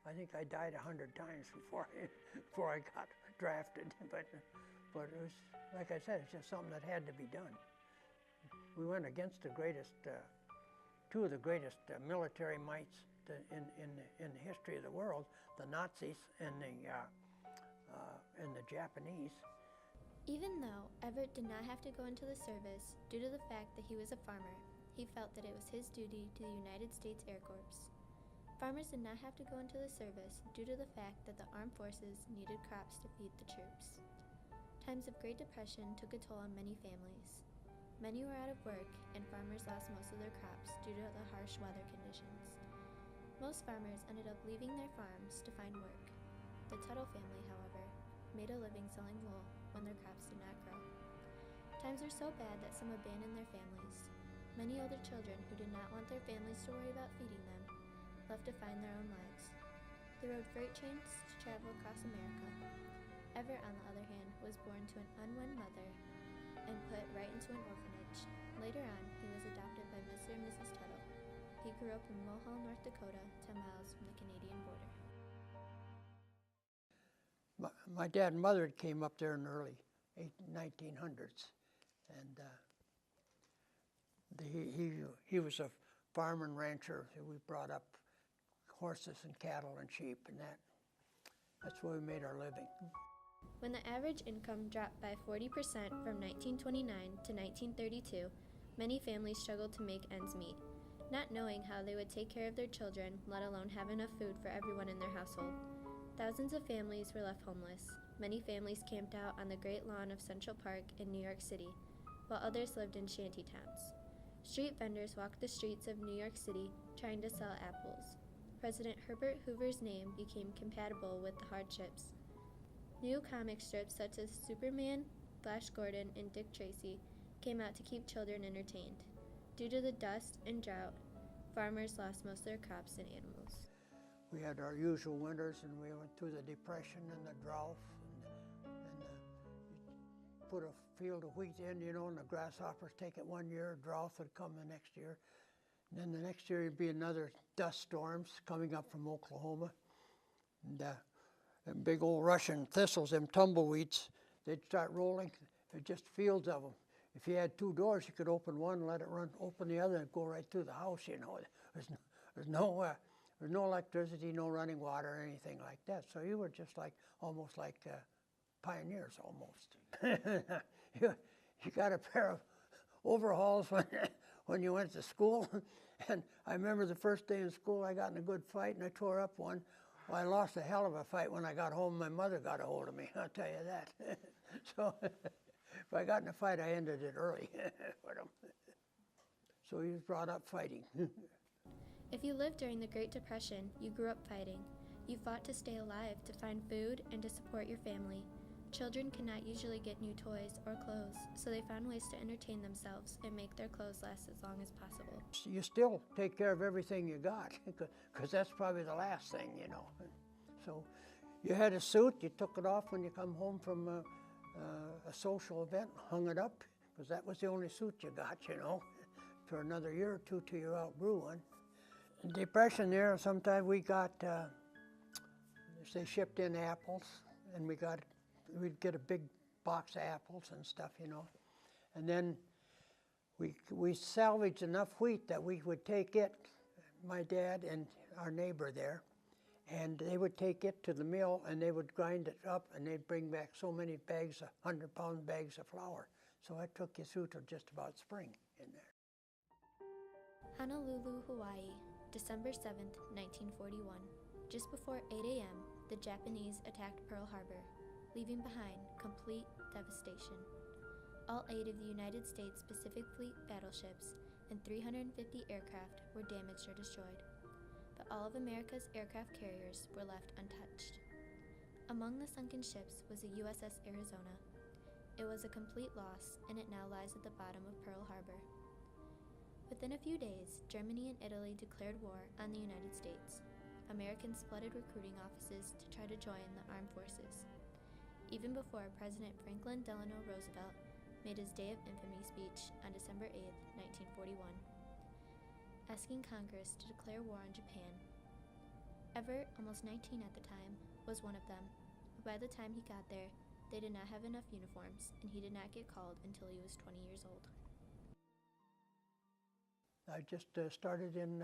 I think I died 100 times before I got drafted. But it was, like I said, it's just something that had to be done. We went against the greatest, two of the greatest military mights in the history of the world, the Nazis and the Japanese. Even though Everett did not have to go into the service due to the fact that he was a farmer, he felt that it was his duty to the United States Air Corps. Farmers did not have to go into the service due to the fact that the armed forces needed crops to feed the troops. Times of Great Depression took a toll on many families. Many were out of work, and farmers lost most of their crops due to the harsh weather conditions. Most farmers ended up leaving their farms to find work. The Tuttle family, however, made a living selling wool when their crops did not grow. Times were so bad that some abandoned their families. Many older children who did not want their families to worry about feeding them left to find their own lives. They rode freight trains to travel across America. Everett, on the other hand, was born to an unwed mother and put right into an orphanage. Later on, he was adopted by Mr. and Mrs. Tuttle. He grew up in Mulhall, North Dakota, 10 miles from the Canadian border. My dad and mother came up there in the early 1900s, and he was a farmer and rancher. We brought up horses and cattle and sheep, and that's where we made our living. When the average income dropped by 40% from 1929 to 1932, many families struggled to make ends meet, not knowing how they would take care of their children, let alone have enough food for everyone in their household. Thousands of families were left homeless. Many families camped out on the Great Lawn of Central Park in New York City, while others lived in shanty towns. Street vendors walked the streets of New York City trying to sell apples. President Herbert Hoover's name became compatible with the hardships. New comic strips such as Superman, Flash Gordon, and Dick Tracy came out to keep children entertained. Due to the dust and drought, farmers lost most of their crops and animals. We had our usual winters, and we went through the Depression and the drought, and you put a field of wheat in, and the grasshoppers take it one year, drought would come the next year. And then the next year would be another dust storms coming up from Oklahoma. And big old Russian thistles, them tumbleweeds, they'd start rolling. They're just fields of them. If you had two doors, you could open one, let it run, open the other, and go right through the house, There's no electricity, no running water, or anything like that. So you were just almost like pioneers, almost. You got a pair of overalls when you went to school. And I remember the first day in school, I got in a good fight, and I tore up one. Well, I lost a hell of a fight when I got home. My mother got a hold of me, I'll tell you that. So if I got in a fight, I ended it early with him. So he was brought up fighting. If you lived during the Great Depression, you grew up fighting. You fought to stay alive, to find food, and to support your family. Children cannot usually get new toys or clothes, so they found ways to entertain themselves and make their clothes last as long as possible. You still take care of everything you got, because that's probably the last thing, So you had a suit, you took it off when you come home from a social event, hung it up, because that was the only suit you got, for another year or two till you outgrew one. Depression there, sometimes we got, they shipped in apples, and we'd get a big box of apples and stuff, And then we salvaged enough wheat that we would take it, my dad and our neighbor there, and they would take it to the mill, and they would grind it up, and they'd bring back so many bags, 100-pound bags of flour. So I took you through to just about spring in there. Honolulu, Hawaii, December 7th, 1941. Just before 8 a.m., the Japanese attacked Pearl Harbor, leaving behind complete devastation. All 8 of the United States Pacific Fleet battleships and 350 aircraft were damaged or destroyed, but all of America's aircraft carriers were left untouched. Among the sunken ships was the USS Arizona. It was a complete loss, and it now lies at the bottom of Pearl Harbor. Within a few days, Germany and Italy declared war on the United States. Americans flooded recruiting offices to try to join the armed forces. Even before President Franklin Delano Roosevelt made his Day of Infamy speech on December 8, 1941, asking Congress to declare war on Japan. Everett, almost 19 at the time, was one of them. But by the time he got there, they did not have enough uniforms, and he did not get called until he was 20 years old. I just started in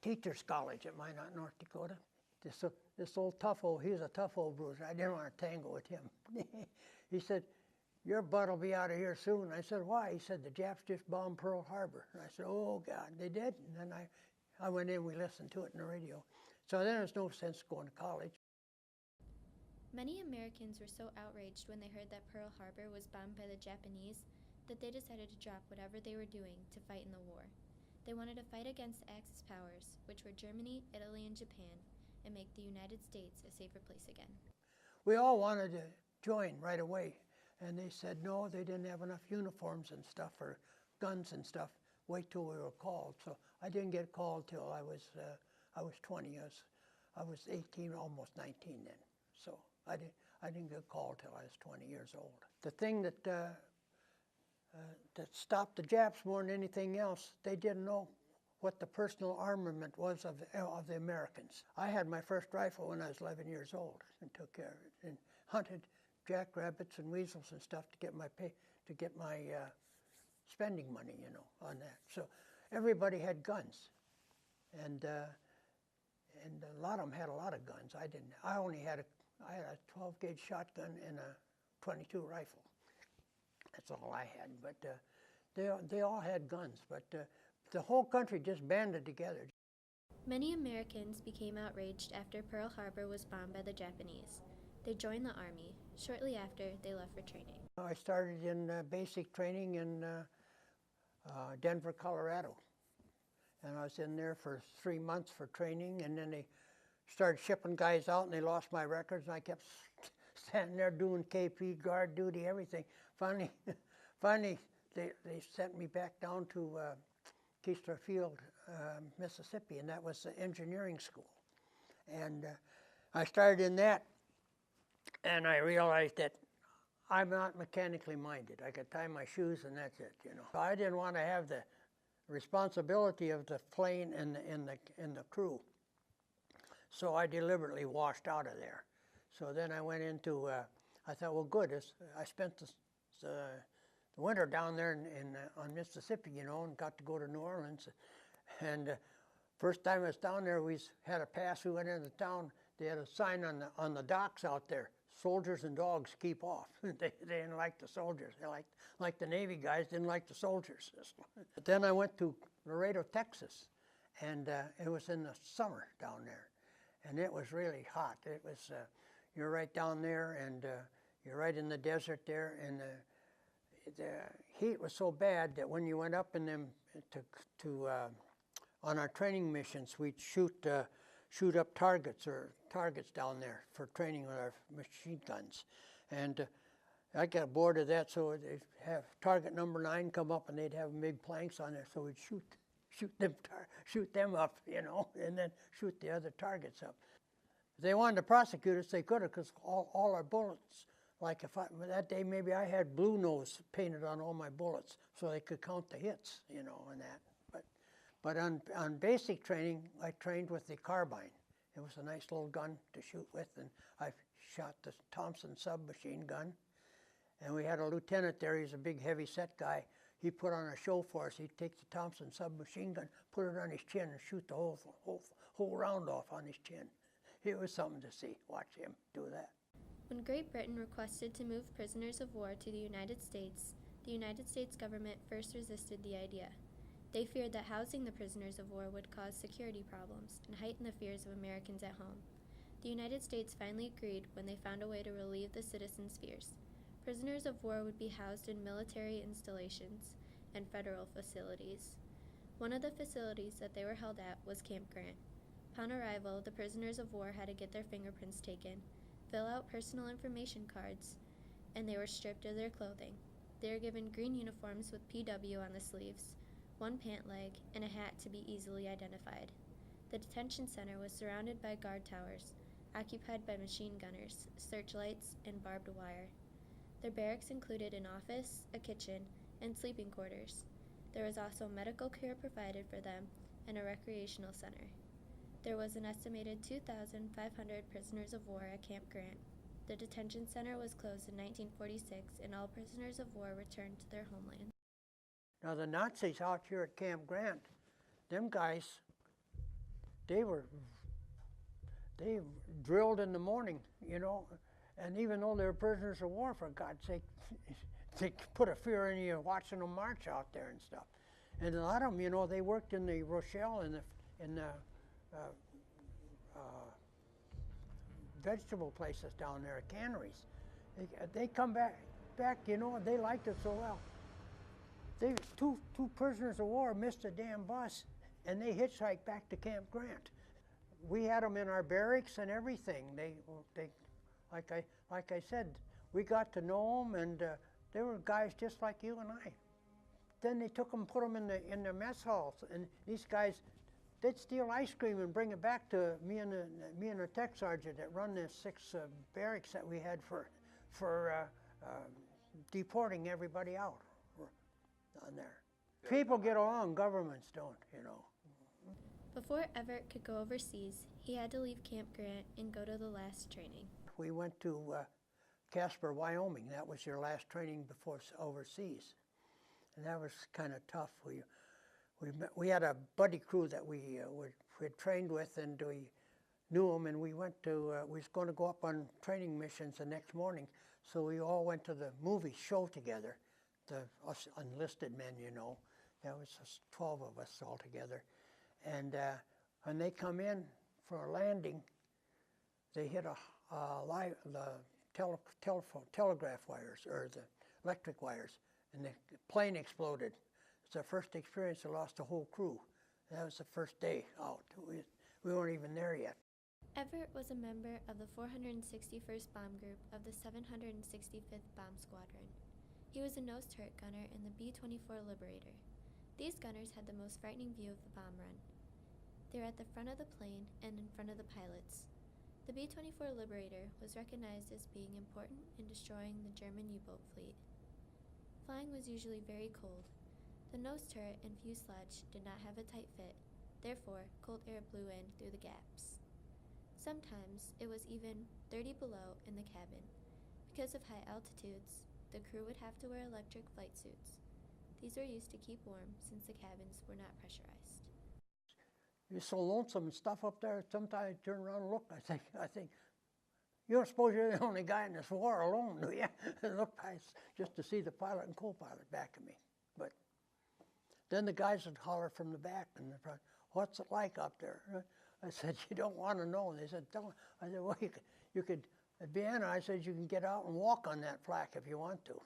Teachers College at Minot, North Dakota. This old tough-o, he's a tough old bruiser. I didn't want to tangle with him. He said, "Your butt will be out of here soon." I said, "Why?" He said, "The Japs just bombed Pearl Harbor." And I said, "Oh, God, they did?" And then I went in, we listened to it in the radio. So then there's no sense going to college. Many Americans were so outraged when they heard that Pearl Harbor was bombed by the Japanese that they decided to drop whatever they were doing to fight in the war. They wanted to fight against the Axis powers, which were Germany, Italy, and Japan, and make the United States a safer place again. We all wanted to join right away, and they said no, they didn't have enough uniforms and stuff or guns and stuff. Wait till we were called. So I didn't get called till I was 20. I was 18, almost 19 then. So I didn't get called till I was 20 years old. The thing that stopped the Japs more than anything else, they didn't know what the personal armament was of the Americans. I had my first rifle when I was 11 years old and took care of it and hunted jackrabbits and weasels and stuff to get my spending money, you know, on that. So everybody had guns, and a lot of them had a lot of guns. I didn't. I had a 12-gauge shotgun and a 22 rifle. That's all I had. But they all had guns. But the whole country just banded together. Many Americans became outraged after Pearl Harbor was bombed by the Japanese. They joined the Army. Shortly after, they left for training. I started in basic training in Denver, Colorado. And I was in there for 3 months for training, and then they started shipping guys out, and they lost my records, and I kept standing there doing KP, guard duty, everything. Finally, they sent me back down to Keesler Field, Mississippi, and that was the engineering school. And I started in that, and I realized that I'm not mechanically minded. I could tie my shoes and that's it, you know. So I didn't want to have the responsibility of the plane and the crew. So I deliberately washed out of there. So then I went into, I thought, well, good. I spent the winter down there on Mississippi, you know, and got to go to New Orleans. And first time I was down there, we had a pass. We went into town. They had a sign on the docks out there: "Soldiers and dogs keep off." They didn't like the soldiers. They like the Navy guys didn't like the soldiers. But then I went to Laredo, Texas, and it was in the summer down there, and it was really hot. It was you're right down there, and you're right in the desert there, and the heat was so bad that when you went up in them on our training missions, we'd shoot up targets down there for training with our machine guns. And I got bored of that, so they'd have target number 9 come up, and they'd have big planks on there, so we'd shoot them up, you know, and then shoot the other targets up. If they wanted to prosecute us, they could have, because all our bullets, like that day maybe I had blue nose painted on all my bullets, so they could count the hits, you know, and that. But on basic training, I trained with the carbine. It was a nice little gun to shoot with, and I shot the Thompson submachine gun. And we had a lieutenant there. He's a big, heavy-set guy. He put on a show for us. He'd take the Thompson submachine gun, put it on his chin, and shoot the whole round off on his chin. It was something to see. Watch him do that. When Great Britain requested to move prisoners of war to the United States government first resisted the idea. They feared that housing the prisoners of war would cause security problems and heighten the fears of Americans at home. The United States finally agreed when they found a way to relieve the citizens' fears. Prisoners of war would be housed in military installations and federal facilities. One of the facilities that they were held at was Camp Grant. Upon arrival, the prisoners of war had to get their fingerprints taken, fill out personal information cards, and they were stripped of their clothing. They were given green uniforms with PW on the sleeves, one pant leg, and a hat to be easily identified. The detention center was surrounded by guard towers, occupied by machine gunners, searchlights, and barbed wire. Their barracks included an office, a kitchen, and sleeping quarters. There was also medical care provided for them and a recreational center. There was an estimated 2,500 prisoners of war at Camp Grant. The detention center was closed in 1946, and all prisoners of war returned to their homeland. Now the Nazis out here at Camp Grant, them guys, they drilled in the morning, you know, and even though they were prisoners of war, for God's sake, they put a fear in you watching them march out there and stuff. And a lot of them, you know, they worked in the Rochelle and in the vegetable places down there, canneries. They come back, you know, they liked it so well. Two prisoners of war missed a damn bus, and they hitchhiked back to Camp Grant. We had them in our barracks and everything. They like I said, we got to know them, and they were guys just like you and I. Then they took them, put them in their mess halls, and these guys, they'd steal ice cream and bring it back to me and the tech sergeant that run the 6 barracks that we had for deporting everybody out on there. People get along, governments don't, you know. Before Everett could go overseas, he had to leave Camp Grant and go to the last training. We went to Casper, Wyoming. That was your last training before overseas. And that was kind of tough. We had a buddy crew that we had trained with, and we knew them, and we was going to go up on training missions the next morning. So we all went to the movie show together, us enlisted men, you know. There was just 12 of us all together. And when they come in for a landing, they hit the telegraph wires, or the electric wires, and the plane exploded. It's our first experience. I lost the whole crew. That was the first day out. We weren't even there yet. Everett was a member of the 461st Bomb Group of the 765th Bomb Squadron. He was a nose turret gunner in the B-24 Liberator. These gunners had the most frightening view of the bomb run. They were at the front of the plane and in front of the pilots. The B-24 Liberator was recognized as being important in destroying the German U-boat fleet. Flying was usually very cold. The nose turret and fuselage did not have a tight fit, therefore cold air blew in through the gaps. Sometimes it was even 30 below in the cabin. Because of high altitudes, the crew would have to wear electric flight suits. These were used to keep warm since the cabins were not pressurized. You're so lonesome and stuff up there, sometimes I turn around and look, I think, you don't suppose you're the only guy in this war alone, do you? Look, just to see the pilot and co-pilot back of me. But then the guys would holler from the back and the front, "What's it like up there?" I said, "You don't want to know." And they said, "Don't." I said, "Well, you could, at Vienna," I said, "you can get out and walk on that flak if you want to.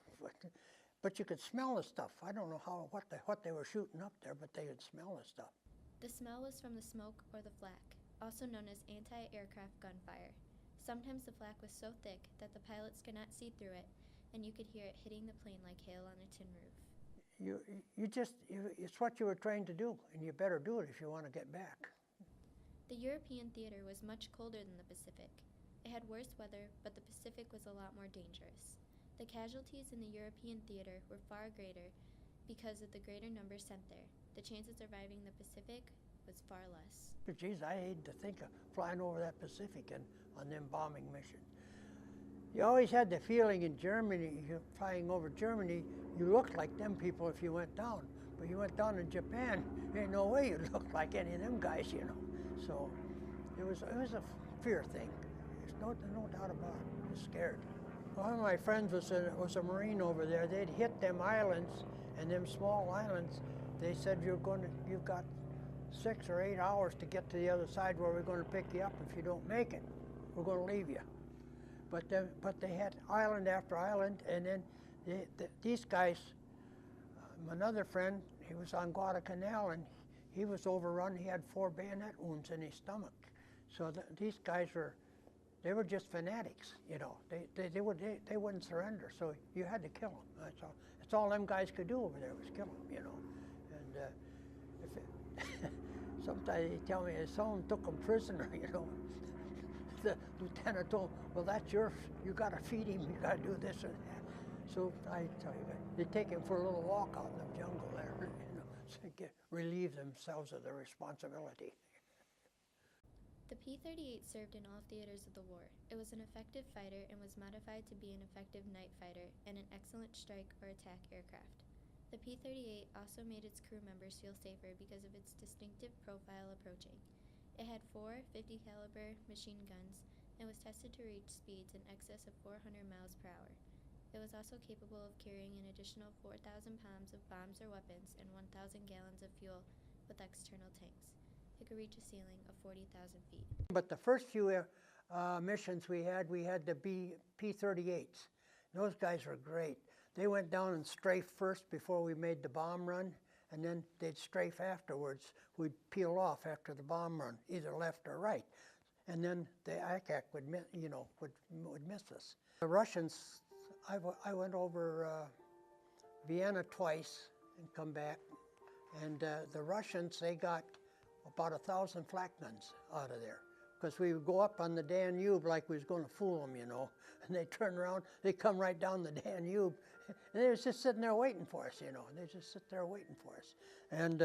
But you could smell the stuff." I don't know what they were shooting up there, but they could smell the stuff. The smell was from the smoke or the flak, also known as anti-aircraft gunfire. Sometimes the flak was so thick that the pilots could not see through it, and you could hear it hitting the plane like hail on a tin roof. It's what you were trained to do, and you better do it if you want to get back. The European theater was much colder than the Pacific. It had worse weather, but the Pacific was a lot more dangerous. The casualties in the European theater were far greater because of the greater numbers sent there. The chance of surviving the Pacific was far less. Geez, I hate to think of flying over that Pacific and on them bombing missions. You always had the feeling in Germany, flying over Germany, you looked like them people if you went down. But you went down in Japan, there ain't no way you looked like any of them guys, you know. So it was a fear thing. There's no doubt about it. I was scared. One of my friends was a Marine over there. They'd hit them islands, and them small islands, they said, you've got 6 or 8 hours to get to the other side where we're going to pick you up. If you don't make it, we're going to leave you. But they had island after island, and then these guys, another friend, he was on Guadalcanal, and he was overrun. He had 4 bayonet wounds in his stomach. So these guys they were just fanatics, you know. They wouldn't surrender, so you had to kill them. That's all them guys could do over there was kill them, you know. And sometimes they tell me someone took them prisoner, you know. The lieutenant told him, "Well, that's yours. You got to feed him. You got to do this or that." So I tell you, they take him for a little walk out in the jungle there, you know, to relieve themselves of their responsibility. The P-38 served in all theaters of the war. It was an effective fighter and was modified to be an effective night fighter and an excellent strike or attack aircraft. The P-38 also made its crew members feel safer because of its distinctive profile approaching. It had 4 50 caliber machine guns and was tested to reach speeds in excess of 400 miles per hour. It was also capable of carrying an additional 4,000 pounds of bombs or weapons and 1,000 gallons of fuel with external tanks. It could reach a ceiling of 40,000 feet. But the first few missions we had the P-38s. Those guys were great. They went down and strafed first before we made the bomb run, and then they'd strafe afterwards. We'd peel off after the bomb run, either left or right. And then the ICAC would miss us. The Russians, I went over Vienna twice and come back, and the Russians, they got about 1,000 flak guns out of there, because we would go up on the Danube like we was going to fool them, and they turn around, they come right down the Danube, and they was just sitting there waiting for us, They just sit there waiting for us, and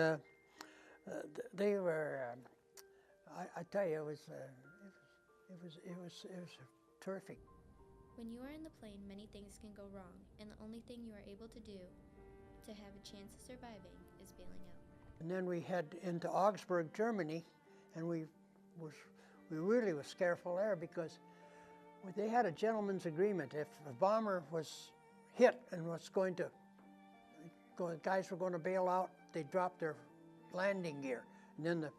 they were. I tell you, it was terrific. When you are in the plane, many things can go wrong, and the only thing you are able to do to have a chance of surviving is bailing out. And then we head into Augsburg, Germany, and we really was careful there because they had a gentleman's agreement. If a bomber was hit and guys were going to bail out, they'd drop their landing gear. And then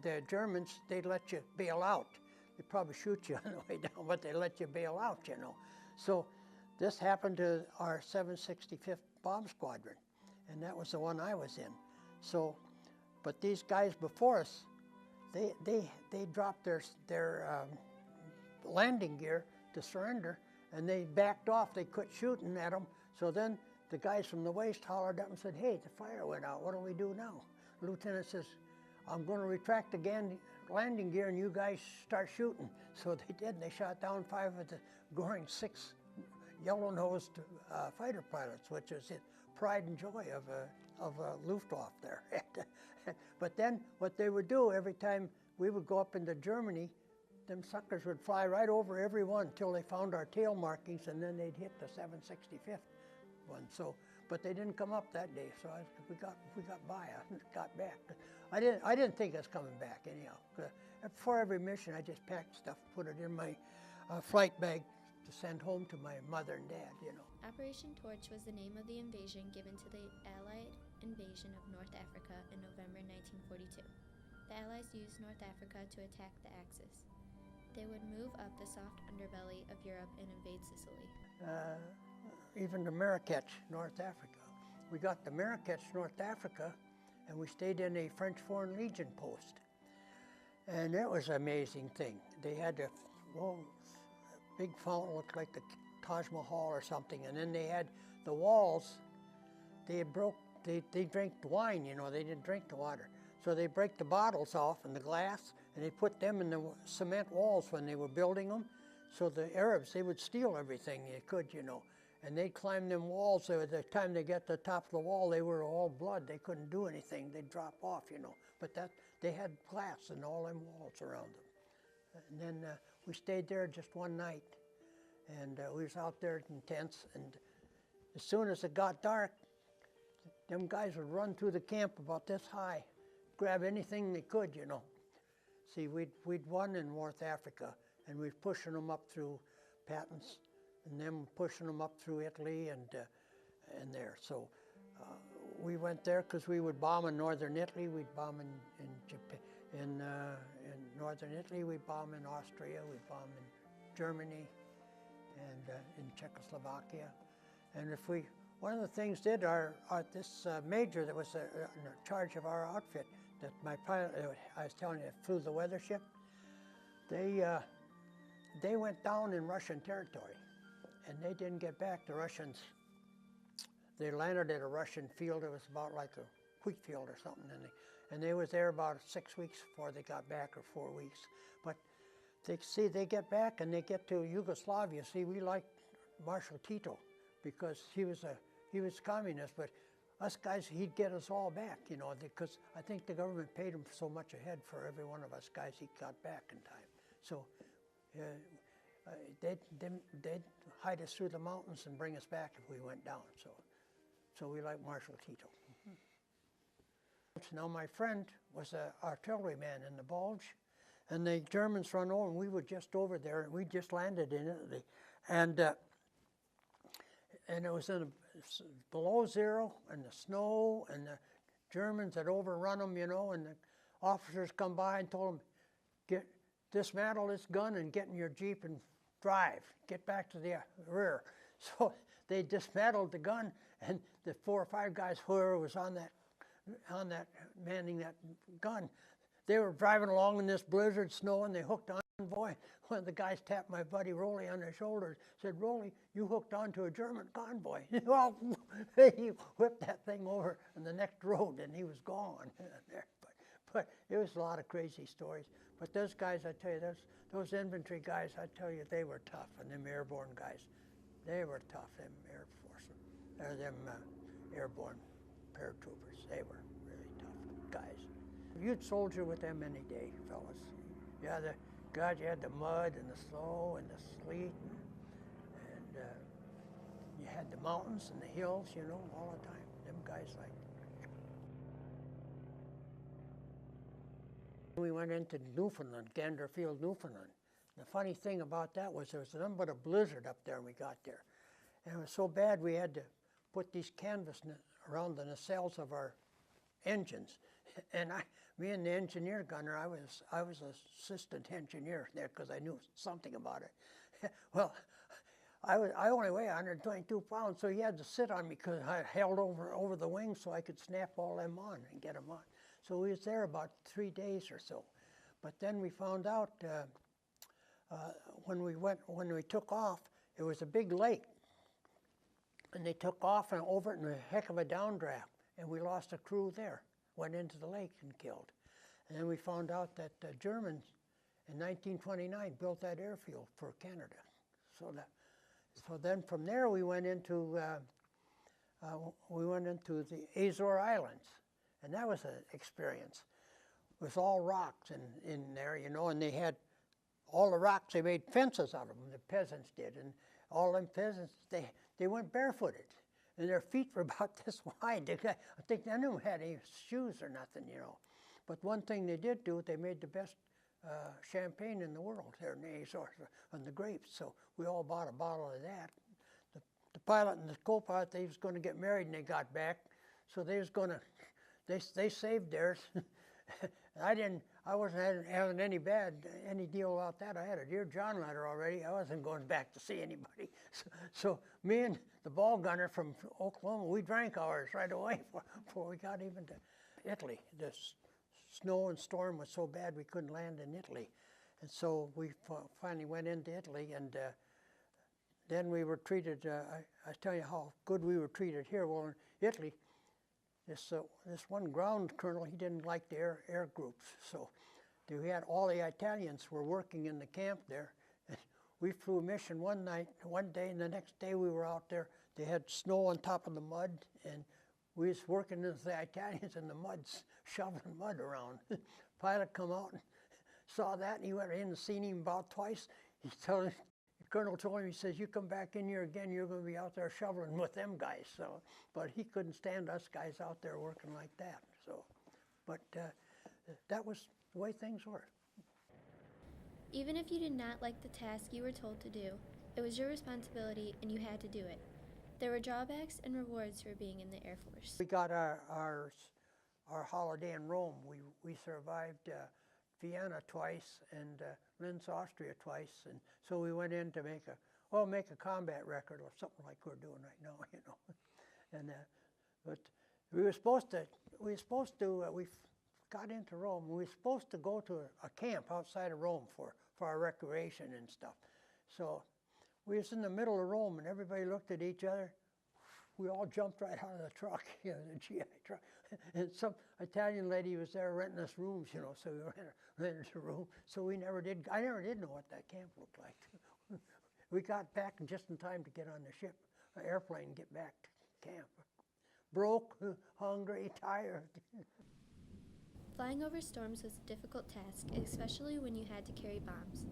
the Germans, they'd let you bail out. They'd probably shoot you on the way down, but they let you bail out, So this happened to our 765th Bomb Squadron, and that was the one I was in. So, but these guys before us, they dropped their landing gear to surrender, and they backed off. They quit shooting at them. So then the guys from the waist hollered up and said, "Hey, the fire went out. What do we do now?" The lieutenant says, "I'm going to retract the landing gear, and you guys start shooting." So they did. And they shot down 5 of the Goring 6 yellow-nosed fighter pilots, which was the pride and joy of Luftwaffe there. But then what they would do every time we would go up into Germany, them suckers would fly right over everyone until they found our tail markings, and then they'd hit the 765th one. So, but they didn't come up that day, so we got by. I got back. I didn't think I was coming back anyhow. Before every mission, I just packed stuff, put it in my flight bag to send home to my mother and dad. Operation Torch was the name of the invasion given to the Allied invasion of North Africa in November 1942. The Allies used North Africa to attack the Axis. They would move up the soft underbelly of Europe and invade Sicily. Even to Marrakech, North Africa. We got to Marrakech, North Africa, and we stayed in a French Foreign Legion post. And it was an amazing thing. They had a big fountain, looked like the Taj Mahal or something, and then they had the walls, they drank the wine, they didn't drink the water. So they break the bottles off and the glass, and they put them in the cement walls when they were building them. So the Arabs, they would steal everything they could, and they'd climb them walls. So by the time they got to the top of the wall, they were all blood. They couldn't do anything. They'd drop off, But they had glass in all them walls around them. And then we stayed there just one night, and we was out there in tents, and as soon as it got dark, them guys would run through the camp about this high, grab anything they could, See, we'd won in North Africa, and we was pushing them up through Patens, and then pushing them up through Italy and there. So we went there because we would bomb in northern Italy, we'd bomb in Japan, in northern Italy, we'd bomb in Austria, we'd bomb in Germany, and in Czechoslovakia. And one of the things this major that was in charge of our outfit, that my pilot, I was telling you, flew the weather ship, they went down in Russian territory, and they didn't get back. The Russians, they landed at a Russian field. It was about like a wheat field or something, and they was there about 6 weeks before they got back, or 4 weeks. But they get back and they get to Yugoslavia. See, we liked Marshal Tito because he was communist, but us guys, he'd get us all back, you know, because I think the government paid him so much ahead for every one of us guys he got back in time. So they'd hide us through the mountains and bring us back if we went down. So we like Marshal Tito. Now my friend was an artilleryman in the Bulge, and the Germans run over, and we were just over there, and we just landed in Italy, and it was below zero, and the snow, and the Germans had overrun them, you know, and the officers come by and told them, dismantle this gun and get in your Jeep and drive, get back to the rear. So they dismantled the gun, and the 4 or 5 guys, whoever was on that manning that gun, they were driving along in this blizzard snow, and they hooked on. Boy, one of the guys tapped my buddy Rolly on the shoulder, said, "Rolly, you hooked onto a German convoy." Well, he whipped that thing over on the next road, and he was gone. But it was a lot of crazy stories. But those guys, I tell you, those infantry guys, I tell you, they were tough, and them airborne guys, they were tough. Them Air Force, them airborne paratroopers, they were really tough guys. You'd soldier with them any day, fellas. Yeah, God, you had the mud and the snow and the sleet, and you had the mountains and the hills, you know, all the time. Them guys like. We went into Newfoundland, Gander Field, Newfoundland. The funny thing about that was there was nothing but a blizzard up there when we got there. And it was so bad we had to put these canvas around the nacelles of our engines. And me and the engineer gunner, I was assistant engineer there because I knew something about it. Well, I only weigh 122 pounds, so he had to sit on me because I held over the wings so I could snap all them on and get them on. So we was there about 3 days or so. But then we found out when we took off, it was a big lake. And they took off and over it in a heck of a downdraft. And we lost a crew there, went into the lake and killed. And then we found out that the Germans in 1929 built that airfield for Canada. So then from there we went into the Azore Islands. And that was an experience. It was all rocks in there, you know, and they had all the rocks, they made fences out of them, the peasants did. And all them peasants, they went barefooted. And their feet were about this wide. I think none of them had any shoes or nothing, you know. But one thing they did do, they made the best champagne in the world there in the Azores on the grapes. So we all bought a bottle of that. The pilot and the co-pilot, they was going to get married and they got back. So they was going to, they saved theirs. I wasn't having any deal about that. I had a Dear John letter already. I wasn't going back to see anybody. So me and the ball gunner from Oklahoma, we drank ours right away before we got even to Italy. The snow and storm was so bad we couldn't land in Italy. And so we finally went into Italy, and then we were treated, I tell you how good we were treated here. Well, in Italy, this one ground colonel, he didn't like the air groups, so we had all the Italians were working in the camp there. And we flew a mission one day, and the next day we were out there. They had snow on top of the mud, and we was working with the Italians in the mud, shoveling mud around. Pilot come out and saw that, and he went in and seen him about twice. The colonel told him, he says, "You come back in here again, you're going to be out there shoveling with them guys." So, but he couldn't stand us guys out there working like that. So, but that was the way things were. Even if you did not like the task you were told to do, it was your responsibility and you had to do it. There were drawbacks and rewards for being in the Air Force. We got our holiday in Rome. We survived Vienna twice and Linz, Austria twice, and so we went in to make a combat record or something like we're doing right now, you know. And but we got into Rome. We were supposed to go to a camp outside of Rome for our recreation and stuff. So we was in the middle of Rome, and everybody looked at each other. We all jumped right out of the truck, you know, the GI truck. And some Italian lady was there renting us rooms, you know, so we rented a room. So I never did know what that camp looked like. We got back just in time to get on the airplane and get back to camp. broke, hungry, tired. Flying over storms was a difficult task, especially when you had to carry bombs.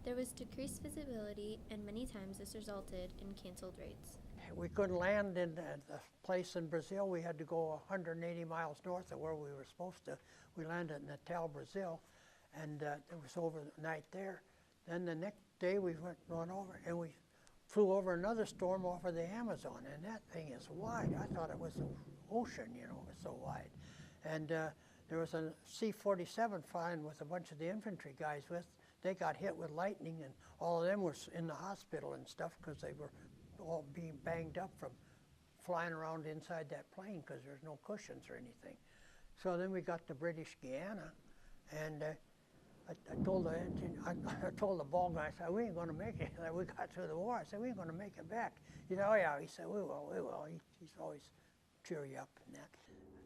There was decreased visibility, and many times this resulted in canceled rates. We couldn't land in the place in Brazil. We had to go 180 miles north of where we were supposed to. We landed in Natal, Brazil, and it was overnight there. Then the next day we went on over, and we flew over another storm off of the Amazon, and that thing is wide. I thought it was the ocean, you know, it was so wide. And there was a C-47 flying with a bunch of the infantry guys with. They got hit with lightning, and all of them were in the hospital and stuff because they were all being banged up from flying around inside that plane because there's no cushions or anything. So then we got to British Guiana, and I told the engine, I told the ball guy, I said, we ain't going to make it. We got through the war. I said, we ain't going to make it back. He said, oh yeah. He said, we will, we will. He's always cheer you up and that.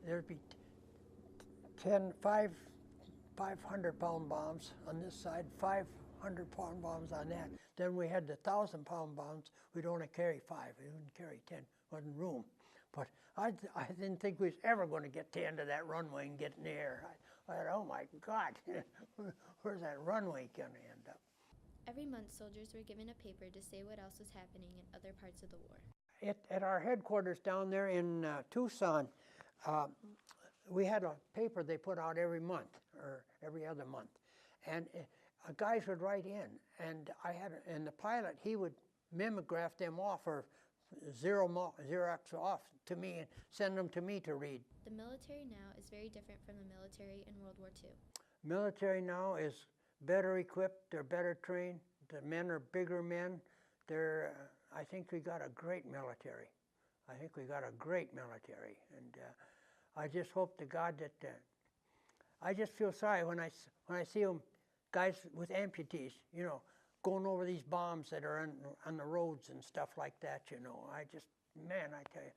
There'd be 500-pound bombs on this side, 500-pound bombs on that. Then we had the 1,000-pound bombs. We'd only carry 5. We wouldn't carry 10. Wasn't room. But I didn't think we was ever going to get to the end of that runway and get in the air. I thought, oh my God, where's that runway going to end up? Every month, soldiers were given a paper to say what else was happening in other parts of the war. At our headquarters down there in Tucson, we had a paper they put out every month or every other month, and guys would write in, and the pilot, he would mimeograph them off or Xerox off to me and send them to me to read. The military now is very different from the military in World War II. Military now is better equipped, they're better trained, the men are bigger men. I think we got a great military. I think we got a great military, and I just hope to God that, I just feel sorry when I see them, guys with amputees, you know, going over these bombs that are on the roads and stuff like that, you know. Man, I tell you.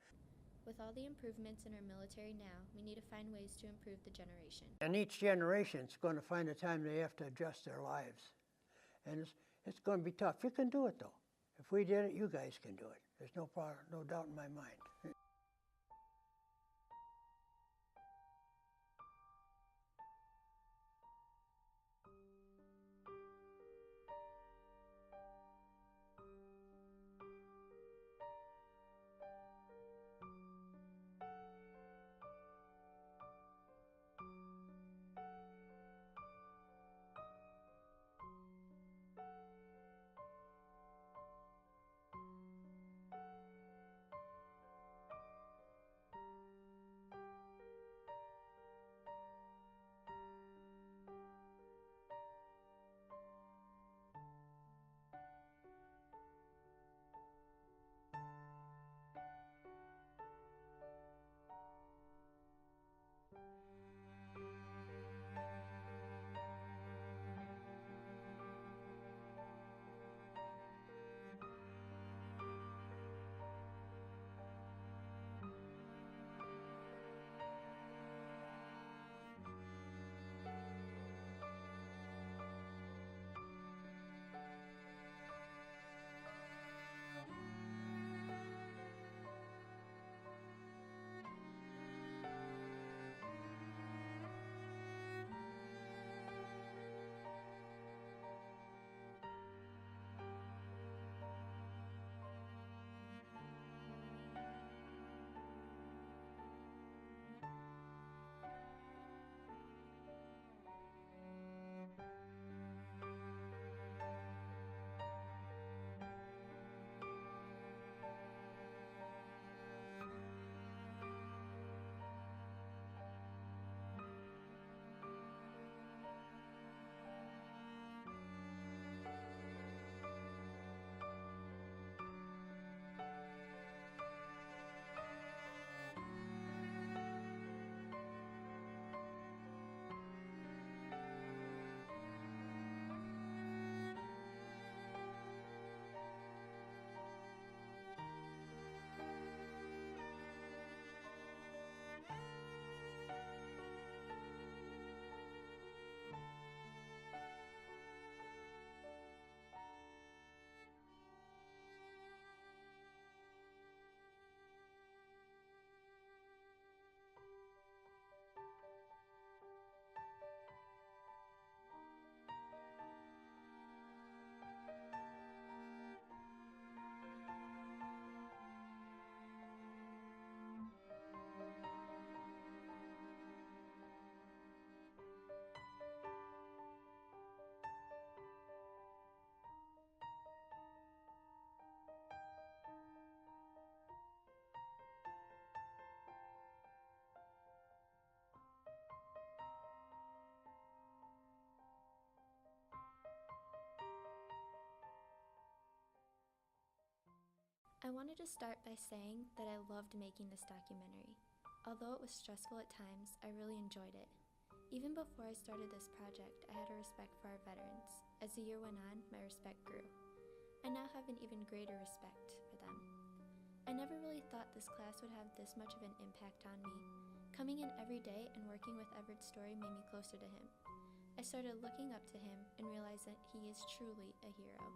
With all the improvements in our military now, we need to find ways to improve the generation. And each generation's going to find a time they have to adjust their lives. And it's going to be tough. You can do it, though. If we did it, you guys can do it. There's no doubt in my mind. I wanted to start by saying that I loved making this documentary. Although it was stressful at times, I really enjoyed it. Even before I started this project, I had a respect for our veterans. As the year went on, my respect grew. I now have an even greater respect for them. I never really thought this class would have this much of an impact on me. Coming in every day and working with Everett's story made me closer to him. I started looking up to him and realized that he is truly a hero.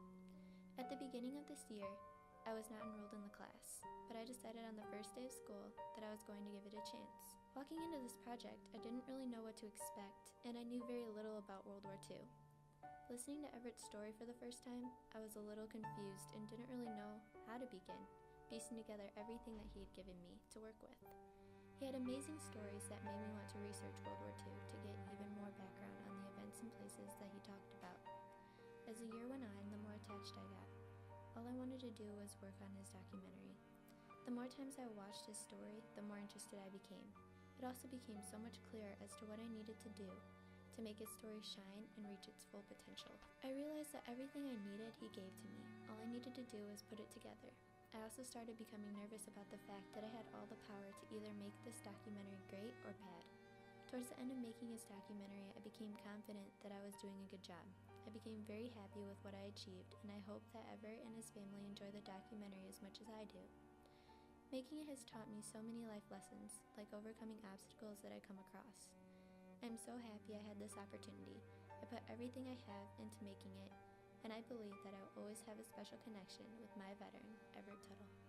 At the beginning of this year, I was not enrolled in the class, but I decided on the first day of school that I was going to give it a chance. Walking into this project, I didn't really know what to expect, and I knew very little about World War II. Listening to Everett's story for the first time, I was a little confused and didn't really know how to begin, piecing together everything that he had given me to work with. He had amazing stories that made me want to research World War II to get even more background on the events and places that he talked about. As the year went on, the more attached I got. All I wanted to do was work on his documentary. The more times I watched his story, the more interested I became. It also became so much clearer as to what I needed to do to make his story shine and reach its full potential. I realized that everything I needed, he gave to me. All I needed to do was put it together. I also started becoming nervous about the fact that I had all the power to either make this documentary great or bad. Towards the end of making his documentary, I became confident that I was doing a good job. I became very happy with what I achieved, and I hope that Everett and his family enjoy the documentary as much as I do. Making it has taught me so many life lessons, like overcoming obstacles that I come across. I'm so happy I had this opportunity. I put everything I have into making it, and I believe that I will always have a special connection with my veteran, Everett Tuttle.